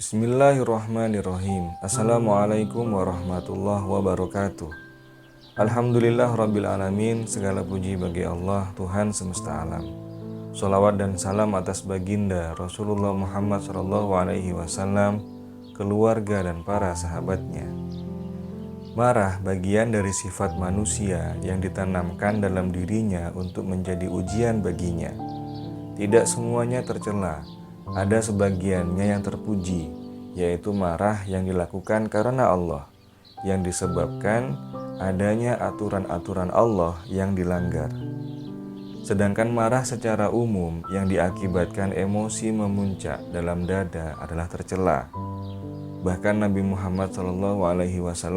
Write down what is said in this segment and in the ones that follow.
Bismillahirrahmanirrahim. Assalamualaikum warahmatullahi wabarakatuh. Alhamdulillah rabbil alamin. Segala puji bagi Allah, Tuhan semesta alam. Sholawat dan salam atas baginda Rasulullah Muhammad SAW, keluarga dan para sahabatnya. Marah bagian dari sifat manusia yang ditanamkan dalam dirinya untuk menjadi ujian baginya. Tidak semuanya tercela. Ada sebagiannya yang terpuji, yaitu marah yang dilakukan karena Allah, yang disebabkan adanya aturan-aturan Allah yang dilanggar. Sedangkan marah secara umum yang diakibatkan emosi memuncak dalam dada adalah tercela. Bahkan Nabi Muhammad SAW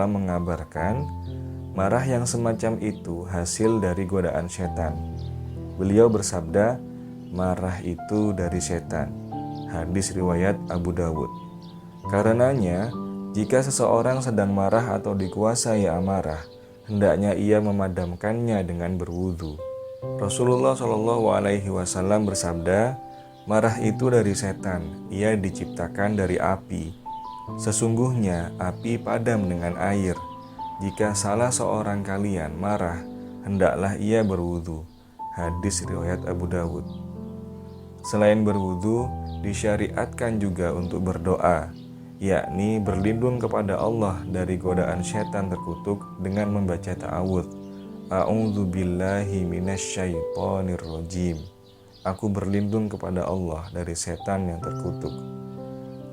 mengabarkan, marah yang semacam itu hasil dari godaan setan. Beliau bersabda, marah itu dari setan. Hadis riwayat Abu Dawud. Karenanya, jika seseorang sedang marah atau dikuasai amarah, hendaknya ia memadamkannya dengan berwudu. Rasulullah SAW bersabda, marah itu dari setan, ia diciptakan dari api. Sesungguhnya api padam dengan air. Jika salah seorang kalian marah, hendaklah ia berwudu. Hadis riwayat Abu Dawud. Selain berwudu, disyariatkan juga untuk berdoa, yakni berlindung kepada Allah dari godaan syaitan terkutuk dengan membaca ta'awudz. A'udzubillahi minasyaitonirrajim. Aku berlindung kepada Allah dari setan yang terkutuk.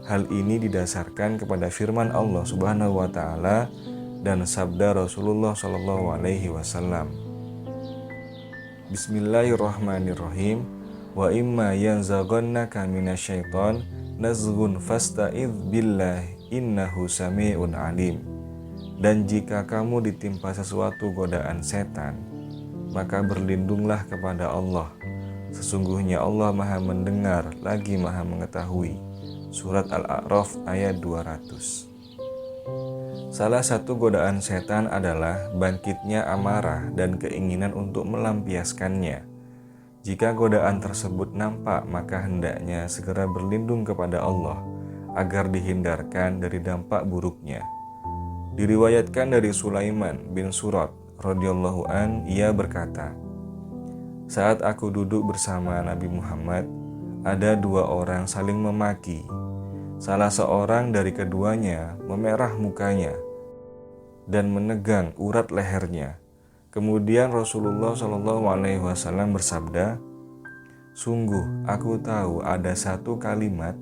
Hal ini didasarkan kepada firman Allah Subhanahu wa taala dan sabda Rasulullah SAW. Bismillahirrahmanirrahim. Wa imma yanzaghannaka minasyaiton nazghun fasta'idz billahi innahu sami'un alim. Dan jika kamu ditimpa sesuatu godaan setan, maka berlindunglah kepada Allah. Sesungguhnya Allah Maha mendengar lagi Maha mengetahui. Surat Al-A'raf ayat 200. Salah satu godaan setan adalah bangkitnya amarah dan keinginan untuk melampiaskannya. Jika godaan tersebut nampak, maka hendaknya segera berlindung kepada Allah agar dihindarkan dari dampak buruknya. Diriwayatkan dari Sulaiman bin Surat radhiyallahu an, ia berkata, saat aku duduk bersama Nabi Muhammad, ada dua orang saling memaki. Salah seorang dari keduanya memerah mukanya dan menegang urat lehernya. Kemudian Rasulullah SAW bersabda, sungguh aku tahu ada satu kalimat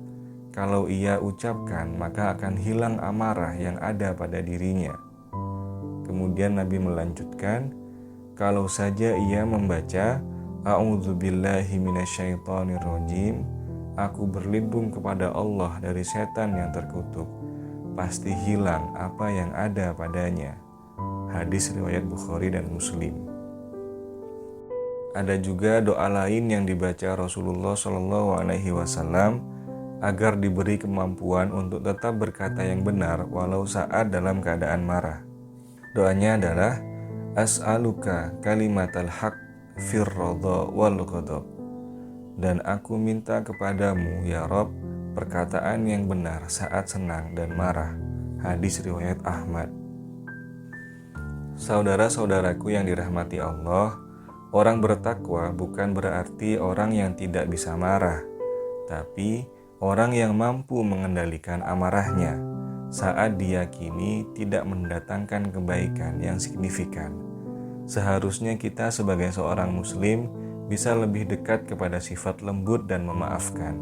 kalau ia ucapkan maka akan hilang amarah yang ada pada dirinya. Kemudian Nabi melanjutkan, kalau saja ia membaca A'udzubillahi minasyaitonirrajim, aku berlindung kepada Allah dari setan yang terkutuk, pasti hilang apa yang ada padanya. Hadis riwayat Bukhari dan Muslim. Ada juga doa lain yang dibaca Rasulullah SAW agar diberi kemampuan untuk tetap berkata yang benar walau saat dalam keadaan marah. Doanya adalah As'aluka kalimatal haq fir radha wal ghadab. Dan aku minta kepadamu ya Rabb perkataan yang benar saat senang dan marah. Hadis riwayat Ahmad. Saudara-saudaraku yang dirahmati Allah, orang bertakwa bukan berarti orang yang tidak bisa marah, tapi orang yang mampu mengendalikan amarahnya saat diyakini tidak mendatangkan kebaikan yang signifikan. Seharusnya kita sebagai seorang muslim bisa lebih dekat kepada sifat lembut dan memaafkan,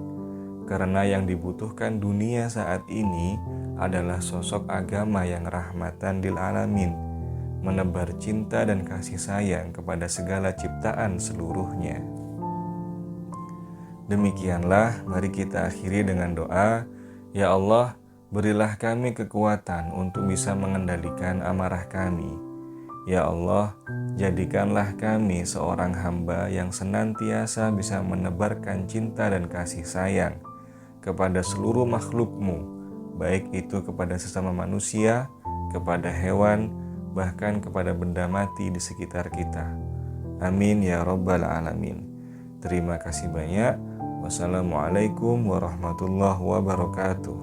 karena yang dibutuhkan dunia saat ini adalah sosok agama yang rahmatan lil alamin, menebar cinta dan kasih sayang kepada segala ciptaan seluruhnya. Demikianlah, mari kita akhiri dengan doa, ya Allah, berilah kami kekuatan untuk bisa mengendalikan amarah kami. Ya Allah, jadikanlah kami seorang hamba yang senantiasa bisa menebarkan cinta dan kasih sayang kepada seluruh makhluk-Mu, baik itu kepada sesama manusia, kepada hewan, bahkan kepada benda mati di sekitar kita. Amin ya rabbal alamin. Terima kasih banyak. Wassalamualaikum warahmatullahi wabarakatuh.